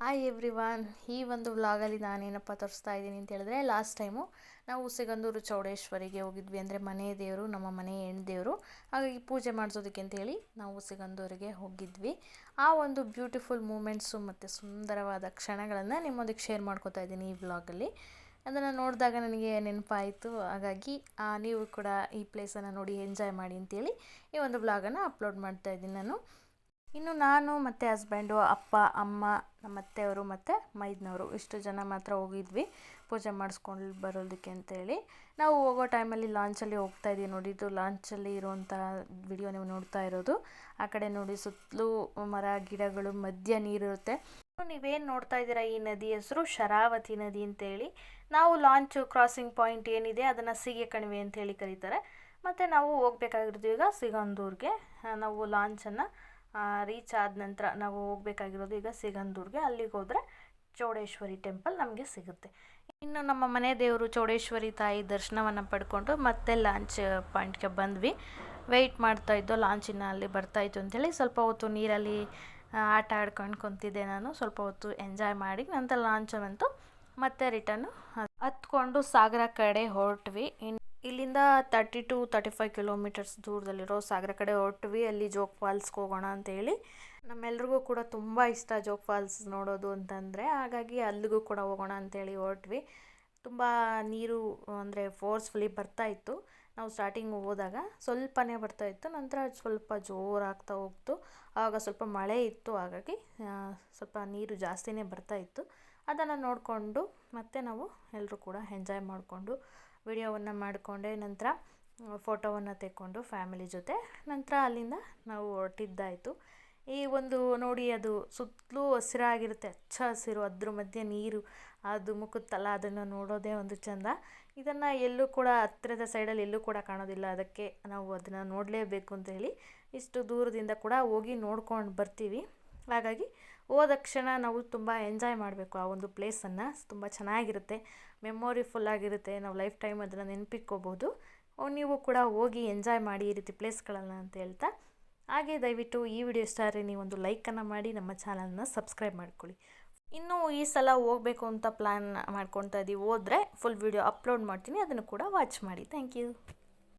Hi everyone. ಈ ಒಂದು ವ್ಲಾಗಲ್ಲಿ ನಾನೇನಪ್ಪ ತೋರಿಸ್ತಾ ಇದ್ದೀನಿ ಅಂತ ಹೇಳಿದ್ರೆ, ಲಾಸ್ಟ್ ಟೈಮು ನಾವು ಸಿಗಂದೂರು ಚೌಡೇಶ್ವರಿಗೆ ಹೋಗಿದ್ವಿ. ಅಂದರೆ ಮನೆ ದೇವರು, ನಮ್ಮ ಮನೆ ಹೆಣ್ಣು ದೇವರು. ಹಾಗಾಗಿ ಪೂಜೆ ಮಾಡಿಸೋದಕ್ಕೆ ಅಂತೇಳಿ ನಾವು ಸಿಗಂದೂರಿಗೆ ಹೋಗಿದ್ವಿ. ಆ ಒಂದು ಬ್ಯೂಟಿಫುಲ್ ಮೂಮೆಂಟ್ಸು ಮತ್ತು ಸುಂದರವಾದ ಕ್ಷಣಗಳನ್ನು ನಿಮ್ಮೊಂದಿಗೆ ಶೇರ್ ಮಾಡ್ಕೋತಾ ಇದ್ದೀನಿ ಈ ವ್ಲಾಗಲ್ಲಿ. ಅದನ್ನು ನೋಡಿದಾಗ ನನಗೆ ನೆನಪಾಯಿತು. ಹಾಗಾಗಿ ನೀವು ಕೂಡ ಈ ಪ್ಲೇಸನ್ನು ನೋಡಿ ಎಂಜಾಯ್ ಮಾಡಿ ಅಂತೇಳಿ ಈ ಒಂದು ವ್ಲಾಗನ್ನು ಅಪ್ಲೋಡ್ ಮಾಡ್ತಾ ಇದ್ದೀನಿ ನಾನು. ಇನ್ನು ನಾನು ಮತ್ತು ಹಸ್ಬೆಂಡು, ಅಪ್ಪ, ಅಮ್ಮ, ನಮ್ಮ ಅತ್ತೆಯವರು ಮತ್ತು ಮೈದ್ನವರು ಇಷ್ಟು ಜನ ಮಾತ್ರ ಹೋಗಿದ್ವಿ ಪೂಜೆ ಮಾಡಿಸ್ಕೊಂಡು ಬರೋದಕ್ಕೆ ಅಂತೇಳಿ. ನಾವು ಹೋಗೋ ಟೈಮಲ್ಲಿ ಲಾಂಚಲ್ಲಿ ಹೋಗ್ತಾ ಇದ್ದೀವಿ ನೋಡಿ. ಇದು ಲಾಂಚಲ್ಲಿ ಇರುವಂಥ ವಿಡಿಯೋ ನೀವು ನೋಡ್ತಾ ಇರೋದು. ಆ ಕಡೆ ನೋಡಿ ಸುತ್ತಲೂ ಮರ ಗಿಡಗಳು, ಮಧ್ಯ ನೀರಿರುತ್ತೆ. ನೀವೇನು ನೋಡ್ತಾ ಇದ್ದೀರಾ, ಈ ನದಿ ಹೆಸರು ಶರಾವತಿ ನದಿ ಅಂತೇಳಿ. ನಾವು ಲಾಂಚ್ ಕ್ರಾಸಿಂಗ್ ಪಾಯಿಂಟ್ ಏನಿದೆ ಅದನ್ನು ಸೀಗೆ ಕಣಿವೆ ಅಂತೇಳಿ ಕರೀತಾರೆ. ಮತ್ತು ನಾವು ಹೋಗ್ಬೇಕಾಗಿರೋದು ಈಗ ಸಿಗಂದೂರಿಗೆ. ನಾವು ಲಾಂಚನ್ನು ರೀಚ್ ಆದ ನಂತರ ನಾವು ಹೋಗಬೇಕಾಗಿರೋದು ಈಗ ಸಿಗಂದೂರಿಗೆ. ಅಲ್ಲಿಗೆ ಹೋದರೆ ಚೌಡೇಶ್ವರಿ ಟೆಂಪಲ್ ನಮಗೆ ಸಿಗುತ್ತೆ. ಇನ್ನು ನಮ್ಮ ಮನೆ ದೇವರು ಚೌಡೇಶ್ವರಿ ತಾಯಿ ದರ್ಶನವನ್ನು ಪಡ್ಕೊಂಡು ಮತ್ತೆ ಲಾಂಚ್ ಪಾಯಿಂಟ್ಗೆ ಬಂದ್ವಿ. ವೆಯ್ಟ್ ಮಾಡ್ತಾಯಿದ್ದೋ ಲಾಂಚಿನ ಅಲ್ಲಿ ಬರ್ತಾಯಿತ್ತು ಅಂಥೇಳಿ ಸ್ವಲ್ಪ ಹೊತ್ತು ನೀರಲ್ಲಿ ಆಟ ಆಡ್ಕೊಂಡು ಕುಂತಿದ್ದೆ ನಾನು. ಸ್ವಲ್ಪ ಹೊತ್ತು ಎಂಜಾಯ್ ಮಾಡಿ ನಂತರ ಲಾಂಚನ್ನಂತೂ ಮತ್ತೆ ರಿಟರ್ನು ಹತ್ಕೊಂಡು ಸಾಗರ ಕಡೆ ಹೊರಟ್ವಿ. ಇಲ್ಲಿಂದ 30 to 35 ಕಿಲೋಮೀಟರ್ಸ್ ದೂರದಲ್ಲಿರೋ ಸಾಗರ ಕಡೆ ಹೊರಟ್ವಿ. ಅಲ್ಲಿ ಜೋಗ್ ಫಾಲ್ಸ್ಗೆ ಹೋಗೋಣ ಅಂತೇಳಿ. ನಮ್ಮೆಲ್ರಿಗೂ ಕೂಡ ತುಂಬ ಇಷ್ಟ ಜೋಗ್ ಫಾಲ್ಸ್ ನೋಡೋದು ಅಂತಂದರೆ, ಹಾಗಾಗಿ ಅಲ್ಲಿಗೂ ಕೂಡ ಹೋಗೋಣ ಅಂತೇಳಿ ಹೊರಟ್ವಿ. ತುಂಬ ನೀರು ಅಂದರೆ ಫೋರ್ಸ್ಫುಲಿ ಬರ್ತಾಯಿತ್ತು. ನಾವು ಸ್ಟಾರ್ಟಿಂಗ್ ಹೋದಾಗ ಸ್ವಲ್ಪನೇ ಬರ್ತಾಯಿತ್ತು, ನಂತರ ಸ್ವಲ್ಪ ಜೋರಾಗ್ತಾ ಹೋಗ್ತು. ಆವಾಗ ಸ್ವಲ್ಪ ಮಳೆ ಇತ್ತು, ಹಾಗಾಗಿ ಸ್ವಲ್ಪ ನೀರು ಜಾಸ್ತಿನೇ ಬರ್ತಾಯಿತ್ತು. ಅದನ್ನು ನೋಡಿಕೊಂಡು ಮತ್ತೆ ನಾವು ಎಲ್ಲರೂ ಕೂಡ ಎಂಜಾಯ್ ಮಾಡಿಕೊಂಡು ವಿಡಿಯೋವನ್ನು ಮಾಡಿಕೊಂಡೆ. ನಂತರ ಫೋಟೋವನ್ನು ತೆಕ್ಕೊಂಡು ಫ್ಯಾಮಿಲಿ ಜೊತೆ ನಂತರ ಅಲ್ಲಿಂದ ನಾವು ಹೊರಟಿದ್ದಾಯಿತು. ಈ ಒಂದು ನೋಡಿ, ಅದು ಸುತ್ತಲೂ ಹಸಿರಾಗಿರುತ್ತೆ, ಹಚ್ಚ ಹಸಿರು, ಅದ್ರ ಮಧ್ಯೆ ನೀರು, ಅದು ಮುಖುತ್ತಲ್ಲ, ಅದನ್ನು ನೋಡೋದೇ ಒಂದು ಚೆಂದ. ಇದನ್ನು ಎಲ್ಲೂ ಕೂಡ ಹತ್ತಿರದ ಸೈಡಲ್ಲಿ ಎಲ್ಲೂ ಕೂಡ ಕಾಣೋದಿಲ್ಲ. ಅದಕ್ಕೆ ನಾವು ಅದನ್ನು ನೋಡಲೇಬೇಕು ಅಂತೇಳಿ ಇಷ್ಟು ದೂರದಿಂದ ಕೂಡ ಹೋಗಿ ನೋಡ್ಕೊಂಡು ಬರ್ತೀವಿ. ಹಾಗಾಗಿ ಹೋದ ತಕ್ಷಣ ನಾವು ತುಂಬ ಎಂಜಾಯ್ ಮಾಡಬೇಕು ಆ ಒಂದು ಪ್ಲೇಸನ್ನು. ತುಂಬ ಚೆನ್ನಾಗಿರುತ್ತೆ, ಮೆಮೊರಿಫುಲ್ ಆಗಿರುತ್ತೆ. ನಾವು ಲೈಫ್ ಟೈಮ್ ಅದನ್ನು ನೆನಪಿಟ್ಕೋಬೋದು. ನೀವು ಕೂಡ ಹೋಗಿ ಎಂಜಾಯ್ ಮಾಡಿ ಈ ರೀತಿ ಪ್ಲೇಸ್ಗಳನ್ನು ಅಂತ ಹೇಳ್ತಾ, ಹಾಗೆ ದಯವಿಟ್ಟು ಈ ವಿಡಿಯೋ ಇಷ್ಟ ಆದರೆ ನೀವೊಂದು ಲೈಕನ್ನು ಮಾಡಿ ನಮ್ಮ ಚಾನಲ್ನ ಸಬ್ಸ್ಕ್ರೈಬ್ ಮಾಡ್ಕೊಳ್ಳಿ. ಇನ್ನೂ ಈ ಸಲ ಹೋಗಬೇಕು ಅಂತ ಪ್ಲ್ಯಾನ್ ಮಾಡ್ಕೊತಾ ಇದ್ದೀವಿ. ಹೋದರೆ ಫುಲ್ ವಿಡಿಯೋ ಅಪ್ಲೋಡ್ ಮಾಡ್ತೀನಿ, ಅದನ್ನು ಕೂಡ ವಾಚ್ ಮಾಡಿ. Thank you.